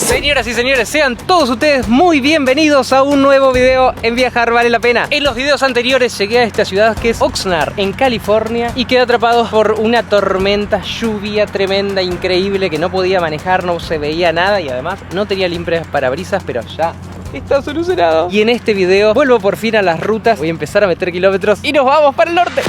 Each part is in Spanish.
Señoras y señores, sean todos ustedes muy bienvenidos a un nuevo video en Viajar Vale la Pena. En los videos anteriores llegué a esta ciudad que es Oxnard, en California, y quedé atrapado por una tormenta, lluvia tremenda, increíble, que no podía manejar, no se veía nada y además no tenía limpias parabrisas, pero ya está solucionado. Y en este video vuelvo por fin a las rutas, voy a empezar a meter kilómetros y nos vamos para el norte.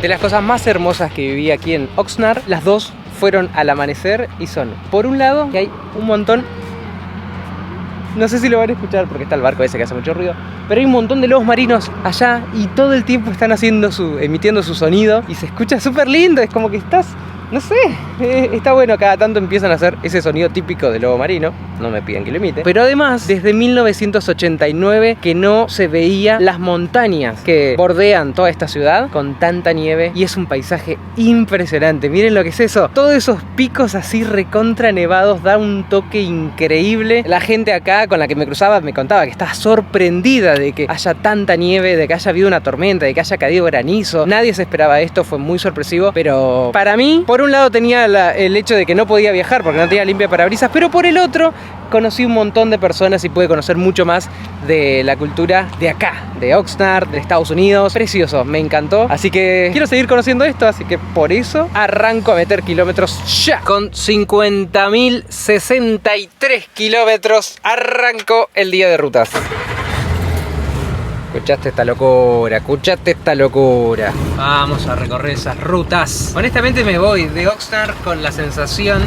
De las cosas más hermosas que viví aquí en Oxnard, las dos fueron al amanecer y son, por un lado, que hay un montón, no sé si lo van a escuchar porque está el barco ese que hace mucho ruido, pero hay un montón de lobos marinos allá y todo el tiempo están emitiendo su sonido y se escucha súper lindo, es como que estás, no sé, está bueno, cada tanto empiezan a hacer ese sonido típico de lobo marino, no me piden que lo imite. Pero además, desde 1989 que no se veía las montañas que bordean toda esta ciudad con tanta nieve y es un paisaje impresionante. Miren lo que es eso, todos esos picos así recontra nevados, da un toque increíble. La gente acá con la que me cruzaba me contaba que estaba sorprendida de que haya tanta nieve, de que haya habido una tormenta, de que haya caído granizo. Nadie se esperaba esto, fue muy sorpresivo, pero para mí, por un lado tenía el hecho de que no podía viajar porque no tenía limpia parabrisas, pero por el otro conocí un montón de personas y pude conocer mucho más de la cultura de acá, de Oxnard, de Estados Unidos. Precioso, me encantó. Así que quiero seguir conociendo esto, así que por eso arranco a meter kilómetros ya. Con 50.063 kilómetros arranco el día de rutas. Escuchaste esta locura, escuchaste esta locura. Vamos a recorrer esas rutas. Honestamente me voy de Oxnard con la sensación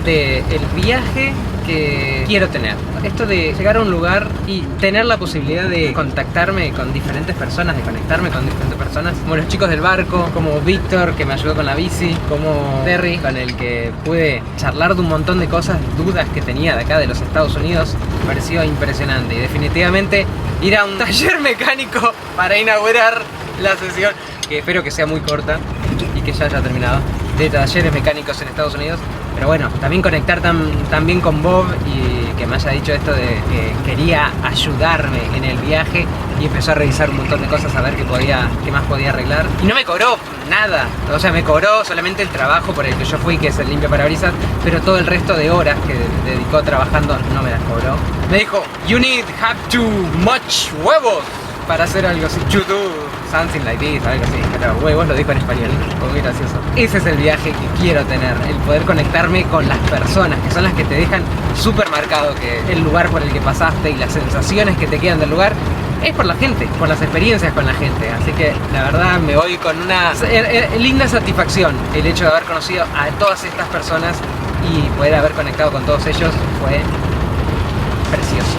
del viaje que quiero tener. Esto de llegar a un lugar y tener la posibilidad de contactarme con diferentes personas, de conectarme con diferentes personas, como los chicos del barco, como Víctor, que me ayudó con la bici, como Terry, con el que pude charlar de un montón de cosas, dudas que tenía de acá de los Estados Unidos. Me pareció impresionante y definitivamente ir a un taller mecánico para inaugurar la sesión, que espero que sea muy corta y que ya haya terminado, de talleres mecánicos en Estados Unidos. Pero bueno, también conectar también con Bob y que me haya dicho esto de que quería ayudarme en el viaje y empezó a revisar un montón de cosas a ver qué más podía arreglar. Y no me cobró nada, o sea, me cobró solamente el trabajo por el que yo fui, que es el limpio parabrisas, pero todo el resto de horas que dedicó trabajando no me las cobró. Me dijo, you have too much huevos para hacer algo así, you do something like this, algo así, pero huevos lo dijo en español, fue muy gracioso. Ese es el viaje que quiero tener, el poder conectarme con las personas, que son las que te dejan súper marcado que el lugar por el que pasaste y las sensaciones que te quedan del lugar es por la gente, por las experiencias con la gente. Así que la verdad me voy con una linda satisfacción. El hecho de haber conocido a todas estas personas y poder haber conectado con todos ellos fue precioso.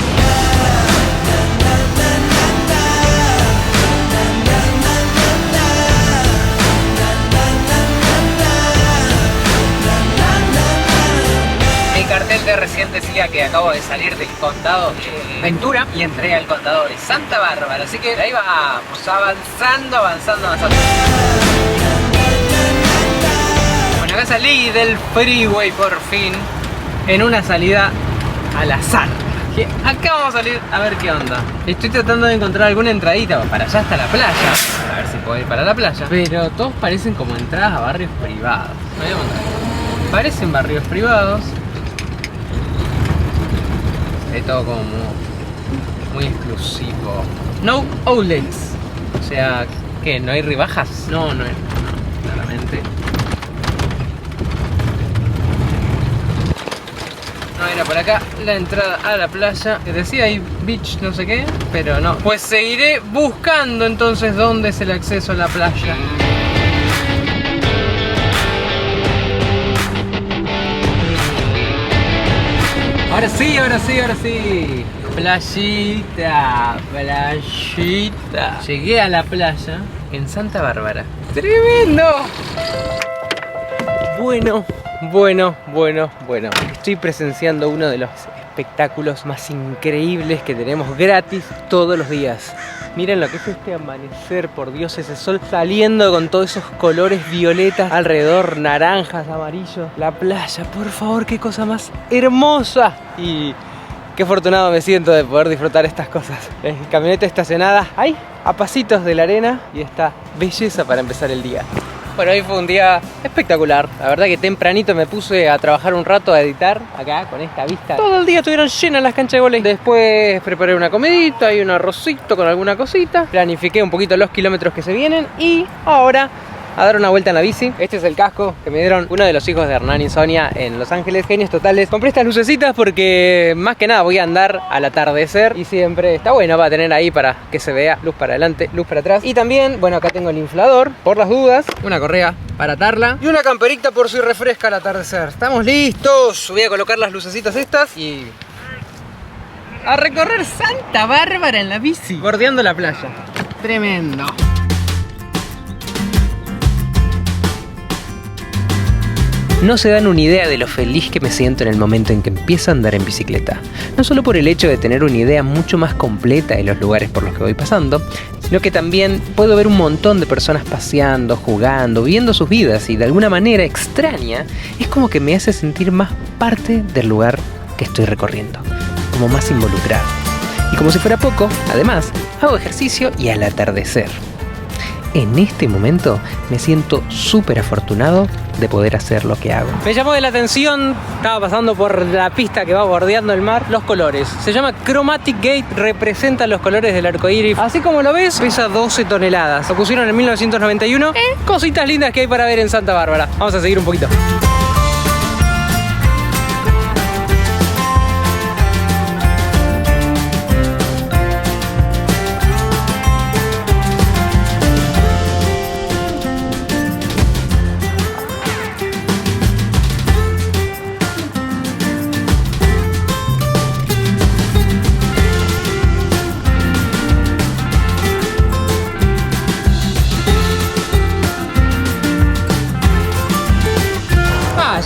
Cartel de recién decía que acabo de salir del condado de Ventura y entré al condado de Santa Bárbara, así que ahí vamos, avanzando. Bueno, acá salí del freeway por fin en una salida al azar. Acá vamos a salir a ver qué onda. Estoy tratando de encontrar alguna entradita para allá hasta la playa, a ver si puedo ir para la playa, pero todos parecen como entradas a barrios privados. Me voy a mostrar. Parecen barrios privados. Es todo como muy exclusivo. No outlets. O sea, ¿qué? ¿No hay rebajas? No hay, claramente. No era por acá la entrada a la playa. Que decía ahí beach no sé qué, pero no. Pues seguiré buscando entonces dónde es el acceso a la playa. Ahora sí. Playita. Llegué a la playa en Santa Bárbara. ¡Tremendo! Bueno. Estoy presenciando uno de los espectáculos más increíbles que tenemos gratis todos los días. Miren lo que es este amanecer, por Dios, ese sol saliendo con todos esos colores violetas alrededor, naranjas, amarillos. La playa, por favor, qué cosa más hermosa. Y Qué afortunado me siento de poder disfrutar estas cosas. Camioneta estacionada ahí, a pasitos de la arena, y esta belleza para empezar el día. Bueno, hoy fue un día espectacular. La verdad que tempranito me puse a trabajar un rato, a editar acá con esta vista. Todo el día estuvieron llenas las canchas de vóley. Después preparé una comidita y un arrocito con alguna cosita. Planifiqué un poquito los kilómetros que se vienen y ahora a dar una vuelta en la bici. Este es el casco que me dieron uno de los hijos de Hernán y Sonia en Los Ángeles. Genios totales. Compré estas lucecitas porque más que nada voy a andar al atardecer y siempre está bueno para tener ahí para que se vea luz para adelante, luz para atrás. Y también, bueno, acá tengo el inflador por las dudas, una correa para atarla y una camperita por si refresca al atardecer. Estamos listos. Voy a colocar las lucecitas estas y a recorrer Santa Bárbara en la bici, bordeando la playa. Tremendo. No se dan una idea de lo feliz que me siento en el momento en que empiezo a andar en bicicleta. No solo por el hecho de tener una idea mucho más completa de los lugares por los que voy pasando, sino que también puedo ver un montón de personas paseando, jugando, viviendo sus vidas y de alguna manera extraña, es como que me hace sentir más parte del lugar que estoy recorriendo, como más involucrado. Y como si fuera poco, además, hago ejercicio y al atardecer. En este momento me siento súper afortunado de poder hacer lo que hago. Me llamó de la atención, estaba pasando por la pista que va bordeando el mar, los colores. Se llama Chromatic Gate, representa los colores del arco iris. Así como lo ves, pesa 12 toneladas. Lo pusieron en 1991. Cositas lindas que hay para ver en Santa Bárbara. Vamos a seguir un poquito.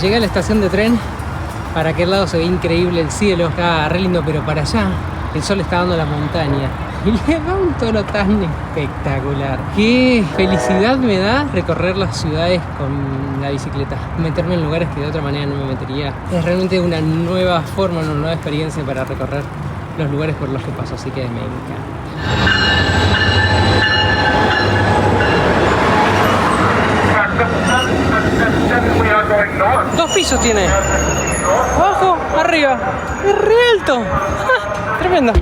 Llegué a la estación de tren. Para aquel lado se ve increíble el cielo, está re lindo, pero para allá el sol está dando la montaña y le da un tono tan espectacular. Qué felicidad me da recorrer las ciudades con la bicicleta, meterme en lugares que de otra manera no me metería. Es realmente una nueva forma, una nueva experiencia para recorrer los lugares por los que paso, así que me encanta. Dos pisos tiene. Abajo, arriba. Es re alto. ¡Ah! Tremendo.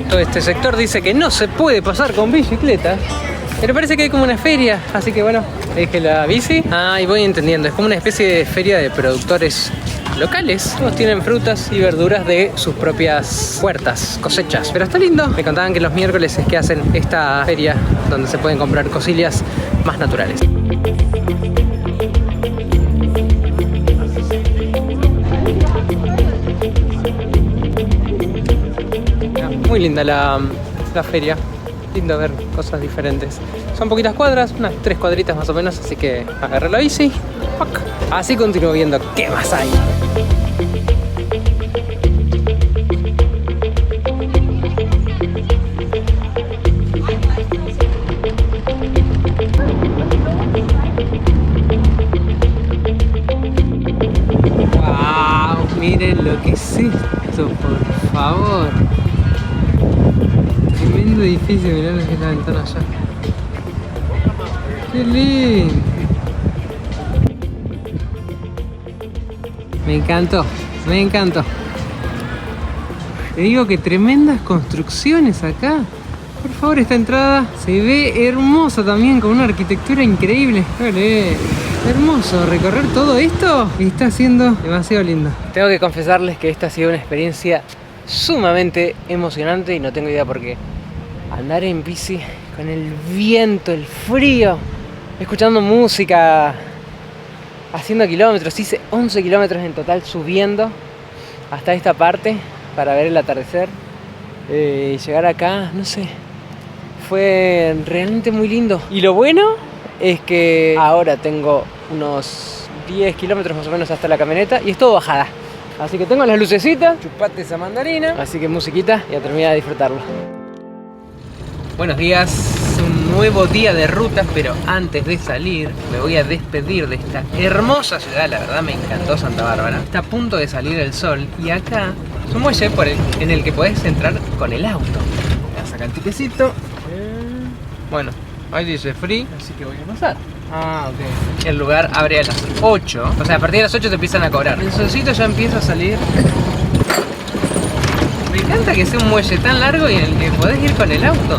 Todo este sector dice que no se puede pasar con bicicletas. Pero parece que hay como una feria, así que bueno, dejé la bici. Ah, y voy entendiendo, es como una especie de feria de productores locales. Todos tienen frutas y verduras de sus propias huertas, cosechas. Pero está lindo. Me contaban que los miércoles es que hacen esta feria donde se pueden comprar cosillas más naturales. Muy linda la feria. Lindo ver cosas diferentes. Son poquitas cuadras, unas 3 cuadritas más o menos, así que agarré la bici. Así continúo viendo qué más hay. ¡Wow! Miren lo que es esto, por favor. Tremendo edificio, mirá lo que es la ventana allá. ¡Qué lindo! Me encantó, me encantó. Te digo que tremendas construcciones acá. Por favor, esta entrada se ve hermosa también, con una arquitectura increíble. ¡Olé! Hermoso, recorrer todo esto está siendo demasiado lindo. Tengo que confesarles que esta ha sido una experiencia sumamente emocionante y no tengo idea por qué. Andar en bici con el viento, el frío, escuchando música, haciendo kilómetros. Hice 11 kilómetros en total subiendo hasta esta parte para ver el atardecer y llegar acá, no sé, fue realmente muy lindo. Y lo bueno es que ahora tengo unos 10 kilómetros más o menos hasta la camioneta y es todo bajada. Así que tengo las lucecitas, chupate esa mandarina. Así que musiquita y a terminar de disfrutarlo. Buenos días, un nuevo día de ruta, pero antes de salir me voy a despedir de esta hermosa ciudad. La verdad me encantó Santa Bárbara. Está a punto de salir el sol y acá es un muelle en el que podés entrar con el auto. Voy a sacar el tiquecito. Bueno, ahí dice free, así que voy a pasar. Ah, ok. El lugar abre a las 8. O sea, a partir de las 8 te empiezan a cobrar. El solcito ya empieza a salir. Me encanta que sea un muelle tan largo y en el que podés ir con el auto.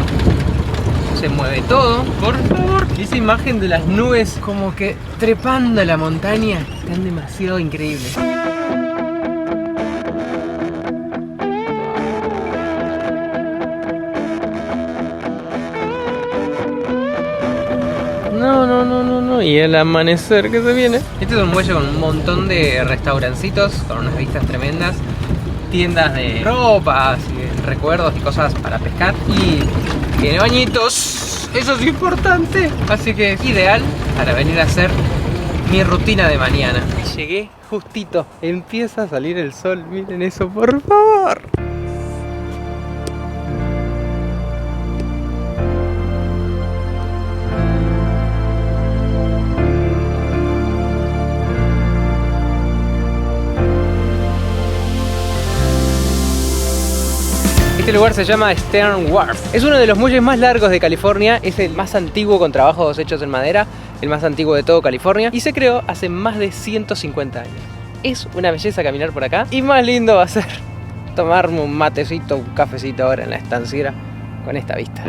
Se mueve todo, por favor. Esa imagen de las nubes como que trepando la montaña están demasiado increíbles. No. Y el amanecer que se viene. Este es un muelle con un montón de restaurancitos, con unas vistas tremendas. Tiendas de ropas, y recuerdos y cosas para pescar. Y tiene bañitos, eso es importante. Así que es ideal para venir a hacer mi rutina de mañana. Llegué justito, empieza a salir el sol, miren eso por favor. Este lugar se llama Stern Wharf. Es uno de los muelles más largos de California, es el más antiguo con trabajos hechos en madera, el más antiguo de todo California y se creó hace más de 150 años. Es una belleza caminar por acá y más lindo va a ser tomarme un matecito, un cafecito ahora en la estanciera con esta vista.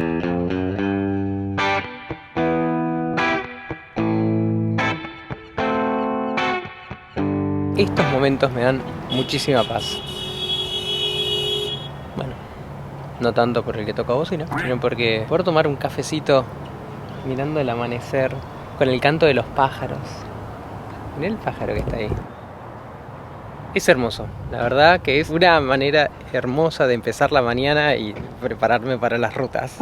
Estos momentos me dan muchísima paz. No tanto por el que toca bocina, sino porque poder tomar un cafecito mirando el amanecer con el canto de los pájaros. Mirá el pájaro que está ahí. Es hermoso, la verdad que es una manera hermosa de empezar la mañana y prepararme para las rutas.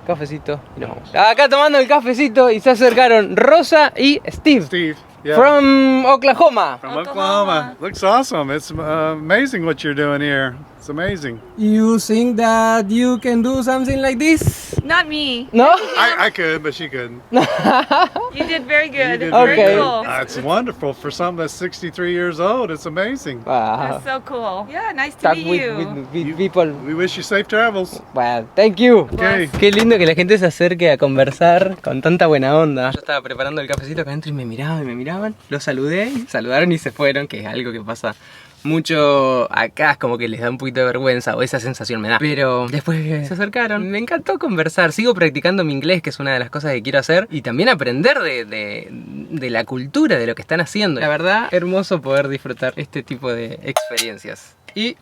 Cafecito y nos vamos. Acá tomando el cafecito y se acercaron Rosa y Steve. Steve, yeah. From Oklahoma. From Oklahoma. Looks awesome. It's amazing what you're doing here. It's amazing. You think that you can do something like this? Not me. No? I could, but she couldn't. You did very good. did very Very good. cool. It's wonderful for something that's 63 years old. It's amazing. Wow. That's so cool. Yeah, nice to Talk meet with, you. with people. We wish you safe travels. Well, thank you. Okay. Qué lindo que la gente se acerque a conversar con tanta buena onda. Yo estaba preparando el cafecito acá adentro y me miraban. Los saludé, saludaron y se fueron, que es algo que pasa mucho acá, es como que les da un poquito de vergüenza, o esa sensación me da. Pero después se acercaron, me encantó conversar. Sigo practicando mi inglés, que es una de las cosas que quiero hacer, y también aprender de la cultura, de lo que están haciendo. La verdad, hermoso poder disfrutar este tipo de experiencias. Y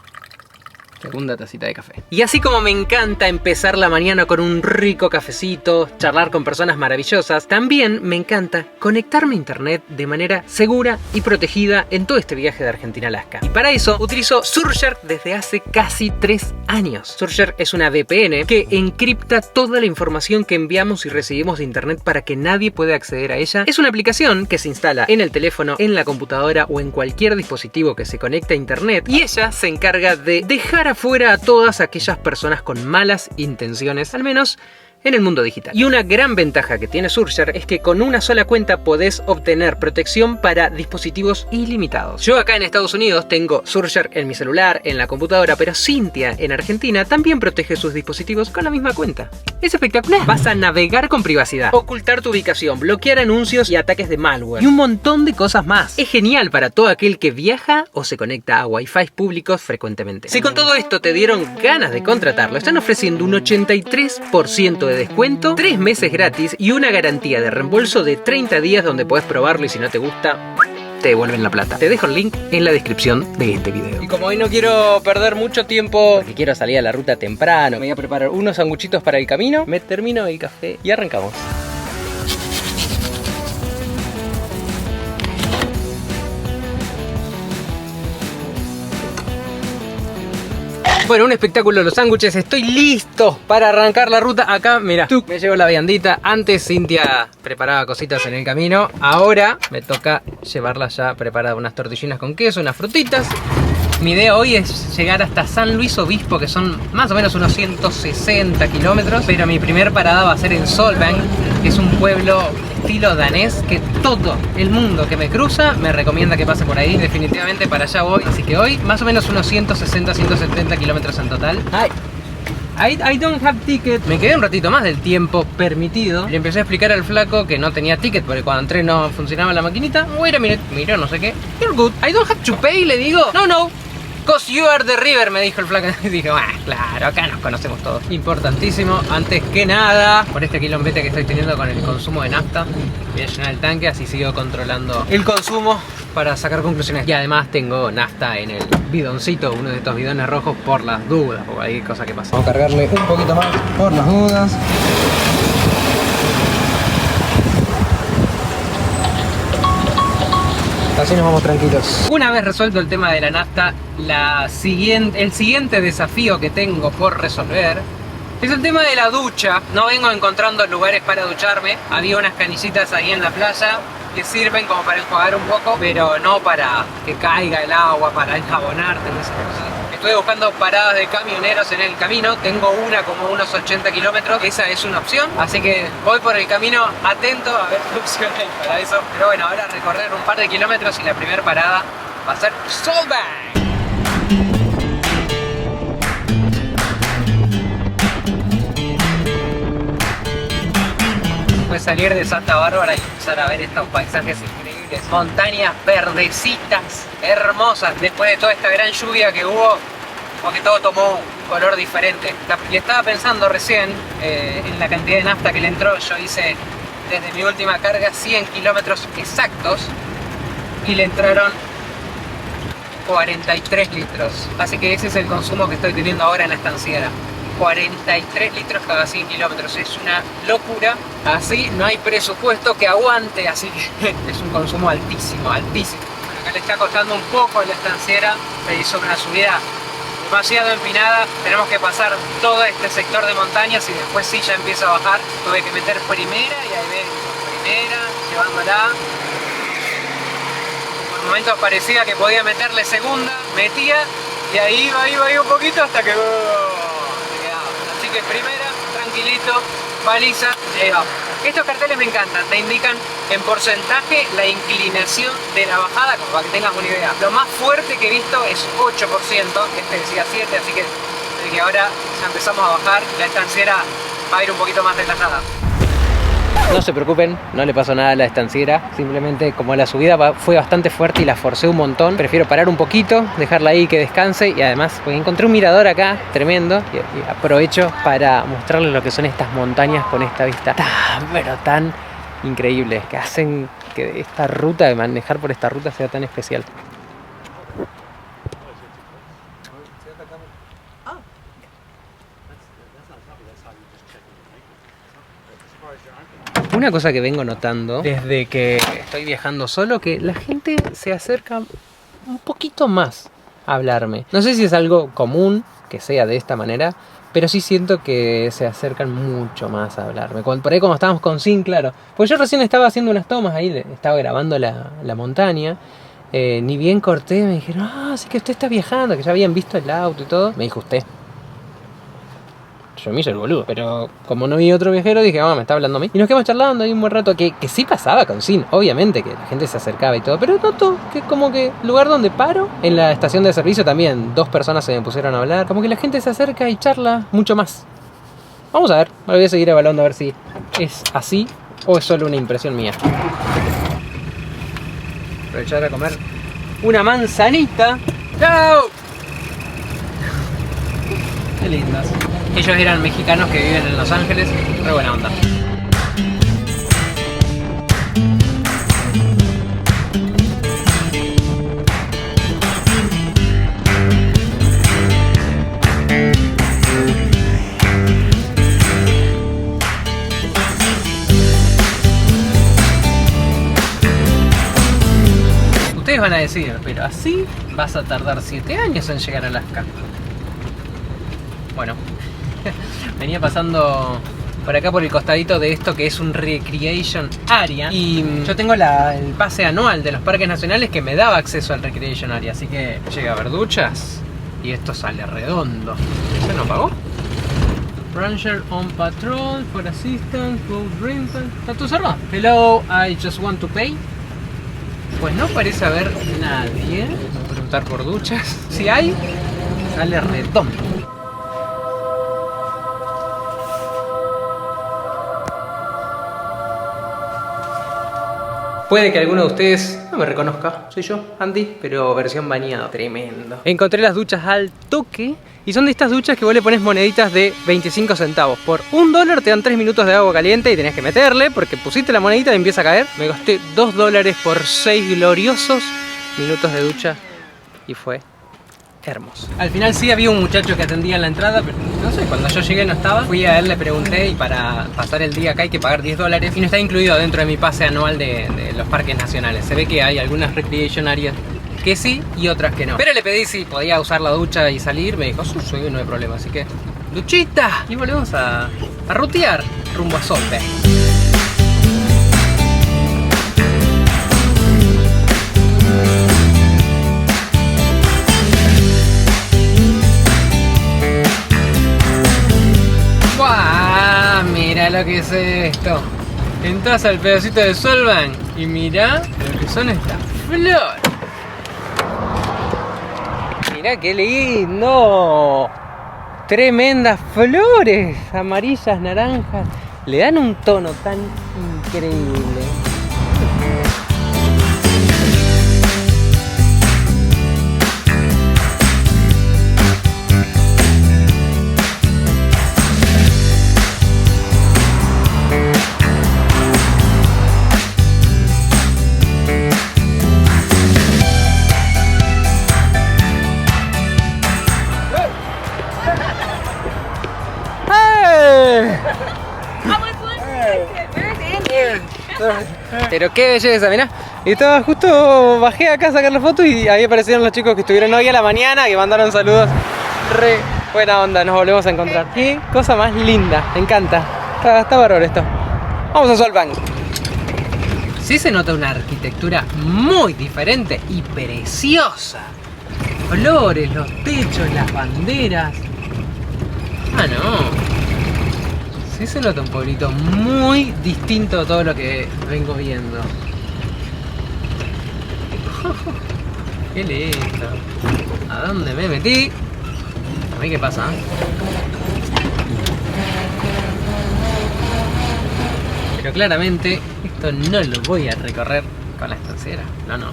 segunda tacita de café. Y así como me encanta empezar la mañana con un rico cafecito, charlar con personas maravillosas, también me encanta conectarme a internet de manera segura y protegida en todo este viaje de Argentina a Alaska. Y para eso utilizo Surfshark desde hace casi 3 años. Surfshark es una VPN que encripta toda la información que enviamos y recibimos de internet para que nadie pueda acceder a ella. Es una aplicación que se instala en el teléfono, en la computadora o en cualquier dispositivo que se conecte a internet, y ella se encarga de dejar afuera a todas aquellas personas con malas intenciones, al menos en el mundo digital. Y una gran ventaja que tiene Surfshark es que con una sola cuenta podés obtener protección para dispositivos ilimitados. Yo acá en Estados Unidos tengo Surfshark en mi celular, en la computadora, pero Cintia en Argentina también protege sus dispositivos con la misma cuenta. Es espectacular. Vas a navegar con privacidad, ocultar tu ubicación, bloquear anuncios y ataques de malware y un montón de cosas más. Es genial para todo aquel que viaja o se conecta a Wi-Fi públicos frecuentemente. Si con todo esto te dieron ganas de contratarlo, están ofreciendo un 83% de descuento, 3 meses gratis y una garantía de reembolso de 30 días donde podés probarlo, y si no te gusta, te devuelven la plata. Te dejo el link en la descripción de este video. Y como hoy no quiero perder mucho tiempo, porque quiero salir a la ruta temprano, me voy a preparar unos sanguchitos para el camino, me termino el café y arrancamos. Bueno, un espectáculo los sándwiches. Estoy listo para arrancar la ruta. Acá, mira, me llevo la viandita. Antes Cintia preparaba cositas en el camino. Ahora me toca llevarla ya preparada, unas tortillinas con queso, unas frutitas. Mi idea hoy es llegar hasta San Luis Obispo, que son más o menos unos 160 kilómetros, pero mi primer parada va a ser en Solvang, que es un pueblo estilo danés que todo el mundo que me cruza me recomienda que pase por ahí. Definitivamente para allá voy, así que hoy más o menos unos 160, 170 kilómetros en total. I don't have ticket. Me quedé un ratito más del tiempo permitido. Le empecé a explicar al flaco que no tenía ticket porque cuando entré no funcionaba la maquinita. Wait a minute, miró no sé qué. You're good. I don't have to pay, le digo. No. Cause you are the river, me dijo el flaco. Y dije, claro, acá nos conocemos todos. Importantísimo, antes que nada, por este quilombete que estoy teniendo con el consumo de nafta, voy a llenar el tanque, así sigo controlando el consumo para sacar conclusiones. Y además tengo nafta en el bidoncito, uno de estos bidones rojos, por las dudas, o cualquier cosa que pase. Vamos a cargarle un poquito más por las dudas. Así nos vamos tranquilos. Una vez resuelto el tema de la nafta, el siguiente desafío que tengo por resolver es el tema de la ducha. No vengo encontrando lugares para ducharme. Había unas canillitas ahí en la playa que sirven como para enjuagar un poco, pero no para que caiga el agua, para enjabonarte, no sé. Estoy buscando paradas de camioneros en el camino. Tengo una como unos 80 kilómetros. Esa es una opción. Así que voy por el camino atento a ver qué opción hay para eso. Pero bueno, ahora recorrer un par de kilómetros y la primera parada va a ser Solvang. Después salir de Santa Bárbara y empezar a ver estos paisajes increíbles. Montañas verdecitas, hermosas. Después de toda esta gran lluvia que hubo, como que todo tomó un color diferente. Y estaba pensando recién en la cantidad de nafta que le entró. Yo hice desde mi última carga 100 kilómetros exactos y le entraron 43 litros. Así que ese es el consumo que estoy teniendo ahora en la estanciera. 43 litros cada 100 kilómetros, es una locura. Así no hay presupuesto que aguante, así que es un consumo altísimo, altísimo. Acá le está costando un poco la estanciera, se hizo una subida demasiado empinada. Tenemos que pasar todo este sector de montañas y después sí ya empieza a bajar. Tuve que meter primera y ahí ven, primera, llevándola. Por momentos parecía que podía meterle segunda, metía y ahí iba un poquito hasta que... Así que primera, tranquilito, baliza, vamos. Estos carteles me encantan, te indican en porcentaje la inclinación de la bajada, como para que tengas una idea. Lo más fuerte que he visto es 8%, este decía 7, así que ahora ya empezamos a bajar, la estanciera va a ir un poquito más relajada. No se preocupen, no le pasó nada a la estanciera, simplemente como la subida fue bastante fuerte y la forcé un montón, prefiero parar un poquito, dejarla ahí que descanse y además pues, encontré un mirador acá tremendo y aprovecho para mostrarles lo que son estas montañas con esta vista tan increíble que hacen que esta ruta, de manejar por esta ruta sea tan especial. Una cosa que vengo notando desde que estoy viajando solo, que la gente se acerca un poquito más a hablarme. No sé si es algo común que sea de esta manera, pero sí siento que se acercan mucho más a hablarme. Por ahí como estábamos con Sin, claro. Pues yo recién estaba haciendo unas tomas ahí, estaba grabando la montaña. Ni bien corté, me dijeron, sí que usted está viajando, que ya habían visto el auto y todo. Me dijo usted. Yo me hice el boludo, pero como no vi otro viajero dije, me está hablando a mí. Y nos quedamos charlando ahí un buen rato, que sí pasaba con Sin, obviamente que la gente se acercaba y todo, pero noto que como que el lugar donde paro, en la estación de servicio también, 2 personas se me pusieron a hablar, como que la gente se acerca y charla mucho más. Vamos a ver, me voy a seguir evaluando a ver si es así o es solo una impresión mía. Aprovechar a comer una manzanita. ¡Chao! Qué lindas. Ellos eran mexicanos que viven en Los Ángeles, re buena onda. Ustedes van a decir, pero así vas a tardar 7 años en llegar a Alaska. Bueno, venía pasando por acá por el costadito de esto que es un recreation area. Y yo tengo el pase anual de los parques nacionales que me daba acceso al recreation area. Así que llega a haber duchas y esto sale redondo. ¿Se nos pagó? Ranger on patrol, for assistance, boat rental. ¿Está tu serva? Hello, I just want to pay. Pues no parece haber nadie. Vamos a preguntar por duchas. Si hay, sale redondo. Puede que alguno de ustedes no me reconozca. Soy yo, Andy, pero versión bañado. Tremendo. Encontré las duchas al toque. Y son de estas duchas que vos le pones moneditas de 25 centavos. Por $1 te dan 3 minutos de agua caliente y tenés que meterle porque pusiste la monedita y empieza a caer. Me costé $2 por 6 gloriosos minutos de ducha y fue hermoso. Al final sí había un muchacho que atendía en la entrada, pero no sé, cuando yo llegué no estaba. Fui a él, le pregunté y para pasar el día acá hay que pagar $10 y no está incluido dentro de mi pase anual de los parques nacionales. Se ve que hay algunas recreation areas que sí y otras que no. Pero le pedí si podía usar la ducha y salir. Me dijo, sí, no hay problema. Así que, duchita. Y volvemos a rutear rumbo a Solvang. ¡Guau! Mira lo que es esto. Entras al pedacito de Solvang y mirá lo que son estas flores. Mirá qué lindo. Tremendas flores, amarillas, naranjas. Le dan un tono tan increíble. Pero qué belleza, mirá. Y estaba justo, bajé acá a sacar la foto y ahí aparecieron los chicos que estuvieron hoy a la mañana, que mandaron saludos. Re buena onda, nos volvemos a encontrar. Qué cosa más linda, me encanta. Está bárbaro esto. Vamos a Solvang. Sí se nota una arquitectura muy diferente y preciosa. Flores, los techos, las banderas. Ah, no. Sí se nota un pueblito muy distinto a todo lo que vengo viendo. Qué lindo. ¿A dónde me metí? A mí qué pasa. Pero claramente esto no lo voy a recorrer con la estanciera. No.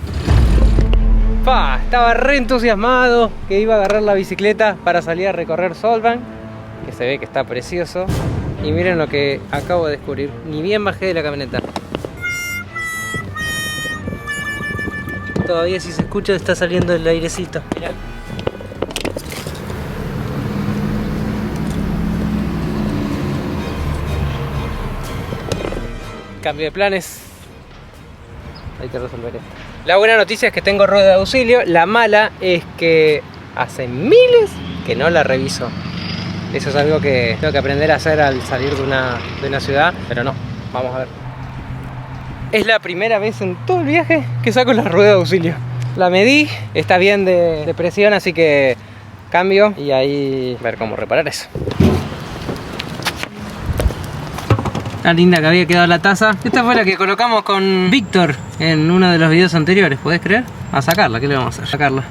Estaba re entusiasmado que iba a agarrar la bicicleta para salir a recorrer Solvang, que se ve que está precioso. Y miren lo que acabo de descubrir. Ni bien bajé de la camioneta. Todavía si se escucha está saliendo el airecito. Mirá. Cambio de planes. Hay que resolver esto. La buena noticia es que tengo rueda de auxilio. La mala es que hace miles que no la reviso. Eso es algo que tengo que aprender a hacer al salir de una ciudad, pero no, vamos a ver. Es la primera vez en todo el viaje que saco la rueda de auxilio. La medí, está bien de presión, así que cambio y ahí ver cómo reparar eso. Tan linda que había quedado la taza. Esta fue la que colocamos con Víctor en uno de los videos anteriores, ¿podés creer? A sacarla, ¿qué le vamos a hacer? Sacarla.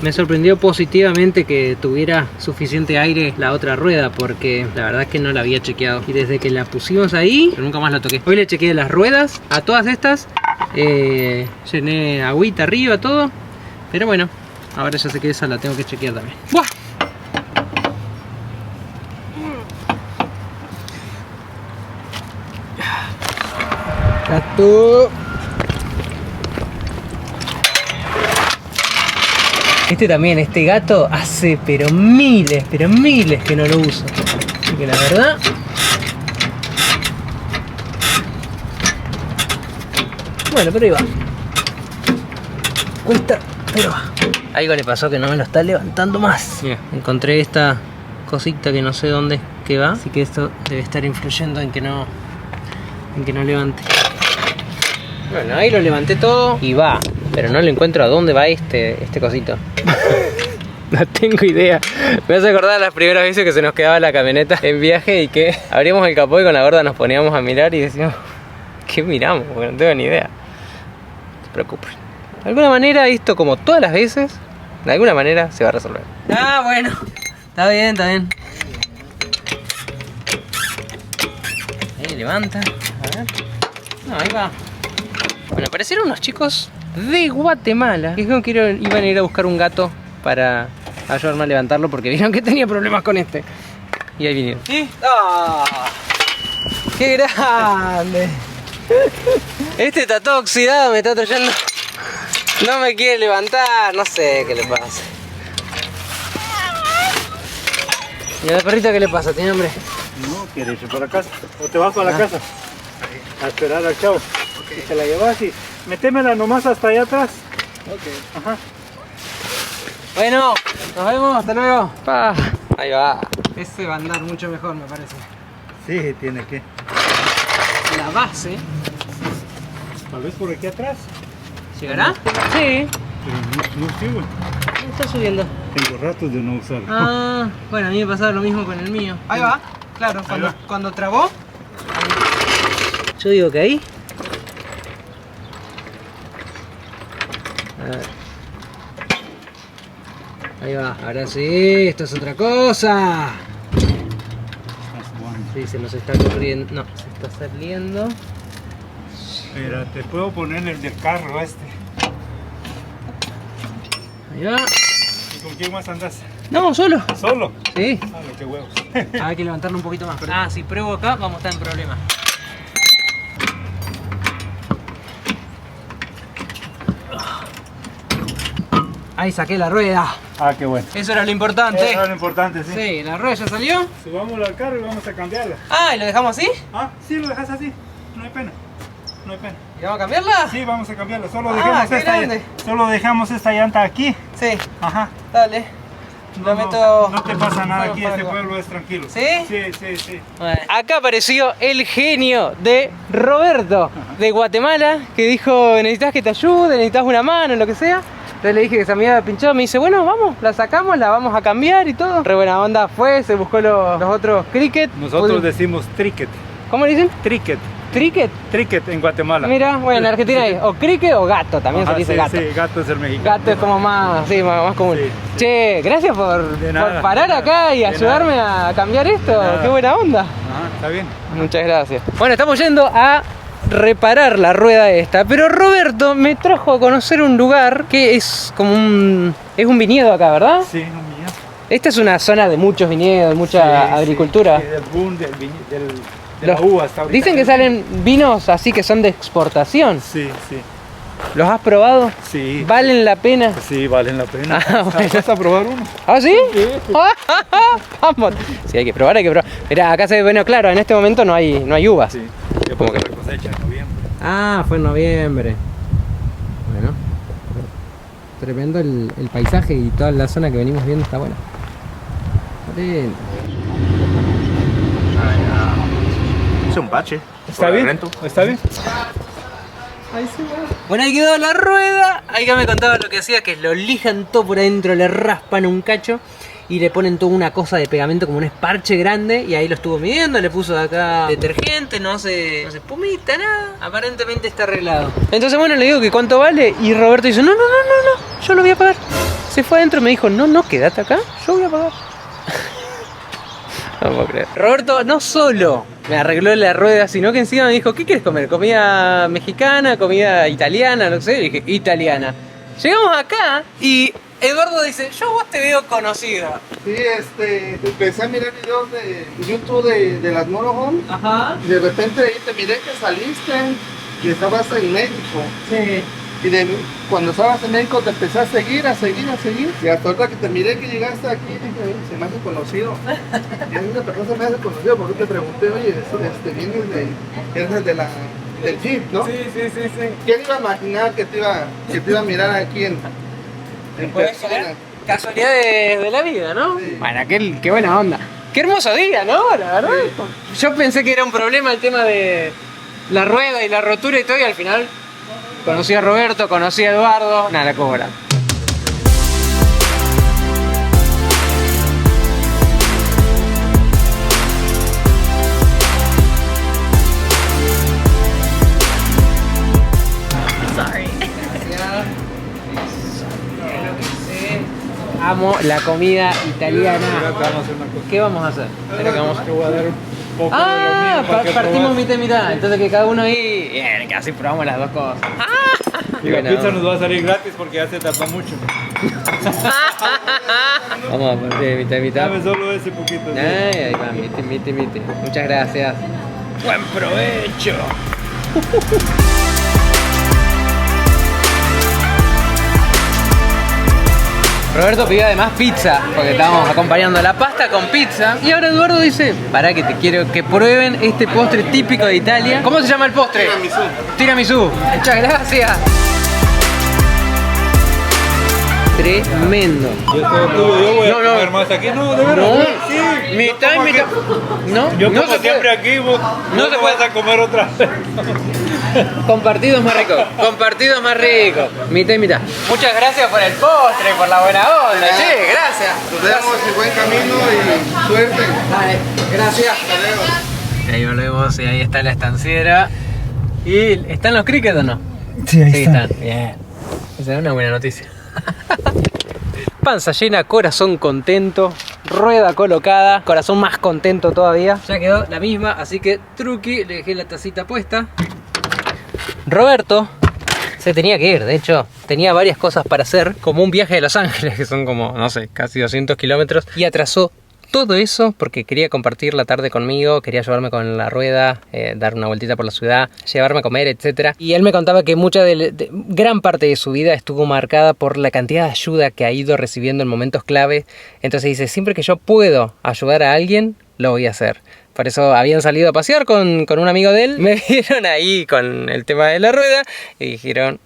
Me sorprendió positivamente que tuviera suficiente aire la otra rueda, porque la verdad es que no la había chequeado. Y desde que la pusimos ahí, nunca más la toqué. Hoy le chequeé las ruedas a todas estas. Llené agüita arriba, todo. Pero bueno, ahora ya sé que esa la tengo que chequear también. ¡Buah! Gato. Este también, este gato hace pero miles que no lo uso. Así que la verdad... Bueno, pero ahí va. Cuesta, pero va. Algo le pasó que no me lo está levantando más. Mira, encontré esta cosita que no sé dónde es que va. Así que esto debe estar influyendo en que no levante. Bueno, ahí lo levanté todo y va. Pero no le encuentro a dónde va este cosito. No tengo idea. Me hace acordar las primeras veces que se nos quedaba la camioneta en viaje y que abríamos el capó y con la gorda nos poníamos a mirar y decíamos, ¿qué miramos? Porque no tengo ni idea. No se preocupen. De alguna manera esto, como todas las veces, de alguna manera se va a resolver. Ah, bueno. Está bien, está bien. Ahí levanta. A ver. No, ahí va. Bueno, aparecieron unos chicos de Guatemala que dijeron que iban a ir a buscar un gato para ayudarme a levantarlo porque vieron que tenía problemas con este. Y ahí vinieron. ¿Sí? ¡Oh! ¡Qué grande! Este está todo oxidado, me está trayendo. No me quiere levantar, no sé qué le pasa. ¿Y a la perrita qué le pasa? ¿Tiene hambre? No, quiere irse para casa. O te vas para la casa a esperar al chavo. Okay. Y te la llevas y metémela nomás hasta allá atrás. Ok. Ajá. Bueno, nos vemos, hasta luego. Pa. Ahí va. Ese va a andar mucho mejor, me parece. Sí, tiene que. La base. Tal vez por aquí atrás. ¿Llegará? Sí. Pero no sigo. Está subiendo. Tengo ratos de no usarlo. Ah, bueno, a mí me pasaba lo mismo con el mío. Ahí va, claro, cuando trabó. Yo digo que ahí. A ver. Ahí va, ahora sí, esto es otra cosa. Sí, se nos está corriendo. No, se está saliendo. Mira, te puedo poner el del carro este. Ahí va. ¿Y con quién más andas? No, solo. ¿Solo? Sí. Ah, qué huevos. Hay que levantarlo un poquito más. Ah, si pruebo acá, vamos a estar en problemas. Ahí saqué la rueda. Ah, qué bueno. Eso era lo importante. Eso era lo importante, sí. Sí, la rueda ya salió. Subámoslo al carro y vamos a cambiarla. Ah, ¿y lo dejamos así? Ah, sí, lo dejas así. No hay pena. No hay pena. ¿Y vamos a cambiarla? Sí, vamos a cambiarla. Solo dejamos esta llanta aquí. Sí. Ajá. Dale. No te pasa nada aquí, este pueblo es tranquilo. ¿Sí? Sí. Bueno. Acá apareció el genio de Roberto, de Guatemala, que dijo, necesitas que te ayude, necesitas una mano, lo que sea. Entonces le dije que se me había pinchado, me dice, bueno, vamos, la sacamos, la vamos a cambiar y todo. Re buena onda fue, se buscó los otros cricket. Nosotros decimos tricket. ¿Cómo le dicen? Tricket. ¿Cricket? Tricket en Guatemala. Mira, bueno, en Argentina hay o cricket o gato, también se dice gato. Sí, gato es el mexicano. Gato es como más, sí, más común. Sí. Che, gracias por parar acá y ayudarme a cambiar esto. Qué buena onda. Ajá, está bien. Muchas gracias. Bueno, estamos yendo a reparar la rueda esta, pero Roberto me trajo a conocer un lugar que es como es un viñedo acá, ¿verdad? Sí, un viñedo. Esta es una zona de muchos viñedos, mucha agricultura. Sí, del boom de la uva hasta ahorita. Dicen que salen vinos así que son de exportación. Sí. ¿Los has probado? Sí. ¿Valen la pena? Sí, valen la pena. Ah, bueno. ¿Vas a probar uno? ¿Ah, sí? Sí. Vamos. Sí, hay que probar, Mirá, acá se ve, bueno, claro, en este momento no hay uvas. Sí. Como que la cosecha en noviembre. Ah, fue en noviembre. Bueno. Tremendo el paisaje y toda la zona que venimos viendo está buena. Está lindo. Es un bache. ¿Está bien? ¿Está bien? Bueno, ahí quedó la rueda. Ahí ya me contaba lo que hacía, que lo lijan todo por adentro, le raspan un cacho y le ponen toda una cosa de pegamento como un esparche grande y ahí lo estuvo midiendo, le puso acá detergente, no hace espumita, nada. Aparentemente está arreglado. Entonces bueno, le digo que cuánto vale y Roberto dice, no, yo lo voy a pagar. Se fue adentro y me dijo, no, quédate acá, yo voy a pagar. No puedo creer. Roberto no solo me arregló la rueda, sino que encima me dijo, ¿qué quieres comer? ¿Comida mexicana? ¿Comida italiana? No sé, y dije, italiana. Llegamos acá y Eduardo dice, yo vos te veo conocido. Sí, empecé a mirar videos de YouTube de las motorhome. Ajá. Y de repente ahí te miré que saliste y estabas en México. Sí. Y cuando estabas en México te empecé a seguir. Y hasta ahorita que te miré que llegaste aquí, dije, se me hace conocido. Y a mí una persona se me hace conocido porque te pregunté, oye, vienes del Jeep, ¿no? Sí. ¿Quién iba a imaginar que te iba a mirar aquí en ¿Puedes persona? Casualidades de la vida, ¿no? Sí. Bueno, qué buena onda. Qué hermoso día, ¿no? La verdad. Yo pensé que era un problema el tema de la rueda y la rotura y todo, y al final conocí a Roberto, conocí a Eduardo. Nada, la cobra. Sorry. Amo la comida italiana. Vamos a hacer una cosa. ¿Qué vamos a hacer? Espera que vamos a... Te voy a dar un poco de lo Ah, mío para que partimos probas. mitad y mitad. Entonces que cada uno ahí... Bien, casi probamos las dos cosas. Y la pizza nos va a salir gratis porque ya se tardó mucho. Vamos a partir mitad y mitad. Dame solo ese poquito. ¿sí? Ahí va, mite. Muchas gracias. Buen provecho. Roberto pidió además pizza, porque estábamos acompañando la pasta con pizza. Y ahora Eduardo dice, pará que te quiero que prueben este postre típico de Italia. ¿Cómo se llama el postre? Tiramisú. Muchas gracias. Tremendo. Yo todo tuyo, yo voy a No, no. comer más aquí. No, de verdad. No, Sí. mitad y como mitad. aquí. No, Yo no como se siempre puede. aquí, vos No no se te puede. vas a comer otra vez. Compartido es más rico. Compartido es más rico. Mitad y mitad. Muchas gracias por el postre, por la buena onda. Che, gracias. Nos vemos y buen camino y suerte. Vale, gracias. Ahí volvemos y ahí está la estanciera. ¿Y están los crickets o no? Sí, Están. Bien. Esa es una buena noticia. Panza llena, corazón contento, rueda colocada, corazón más contento todavía. Ya quedó la misma, así que truqui, le dejé la tacita puesta. Roberto se tenía que ir, de hecho, tenía varias cosas para hacer, como un viaje de Los Ángeles, que son como, no sé, casi 200 kilómetros, y atrasó todo eso porque quería compartir la tarde conmigo, quería llevarme con la rueda, dar una vueltita por la ciudad, llevarme a comer, etc. Y él me contaba que gran parte de su vida estuvo marcada por la cantidad de ayuda que ha ido recibiendo en momentos clave. Entonces dice, siempre que yo puedo ayudar a alguien, lo voy a hacer. Por eso habían salido a pasear con un amigo de él, me vieron ahí con el tema de la rueda y dijeron,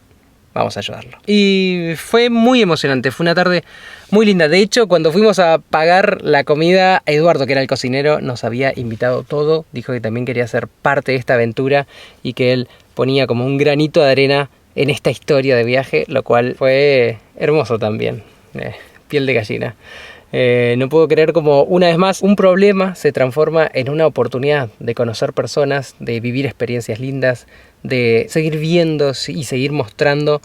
vamos a ayudarlo. Y fue muy emocionante, fue una tarde muy linda. De hecho, cuando fuimos a pagar la comida, Eduardo, que era el cocinero, nos había invitado todo. Dijo que también quería ser parte de esta aventura y que él ponía como un granito de arena en esta historia de viaje, lo cual fue hermoso también. Piel de gallina. No puedo creer como una vez más un problema se transforma en una oportunidad de conocer personas, de vivir experiencias lindas, de seguir viendo y seguir mostrando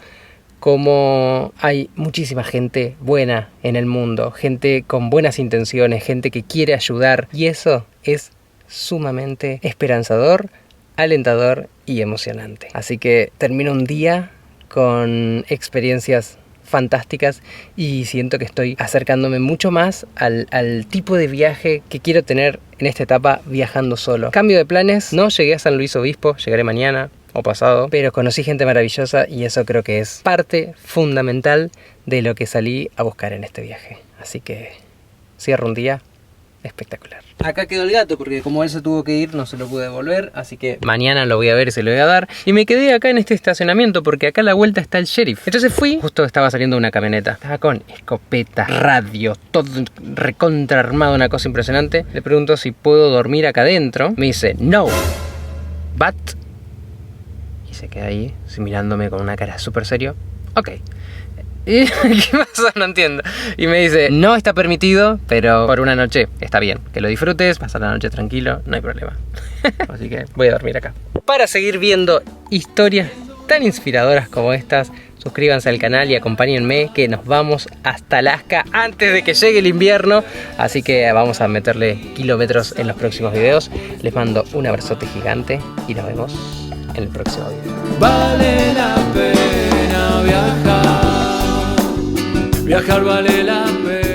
cómo hay muchísima gente buena en el mundo, gente con buenas intenciones, gente que quiere ayudar, y eso es sumamente esperanzador, alentador y emocionante. Así que termino un día con experiencias fantásticas y siento que estoy acercándome mucho más al tipo de viaje que quiero tener en esta etapa viajando solo. Cambio de planes, no llegué a San Luis Obispo, llegaré mañana o pasado, pero conocí gente maravillosa y eso creo que es parte fundamental de lo que salí a buscar en este viaje. Así que cierro un día espectacular. Acá quedó el gato porque como él se tuvo que ir no se lo pude devolver, así que mañana lo voy a ver y se lo voy a dar. Y me quedé acá en este estacionamiento porque acá a la vuelta está el sheriff. Entonces fui, justo estaba saliendo una camioneta, estaba con escopeta, radio, todo recontra armado, una cosa impresionante. Le pregunto si puedo dormir acá adentro, me dice no, but, y se queda ahí mirándome con una cara súper serio. Ok. ¿Y qué pasa? No entiendo. Y me dice, no está permitido, pero por una noche está bien. Que lo disfrutes, pasar la noche tranquilo, no hay problema. Así que voy a dormir acá. Para seguir viendo historias tan inspiradoras como estas, suscríbanse al canal y acompáñenme que nos vamos hasta Alaska antes de que llegue el invierno. Así que vamos a meterle kilómetros en los próximos videos. Les mando un abrazote gigante y nos vemos en el próximo video. Vale la pena viajar, viajar vale la pena.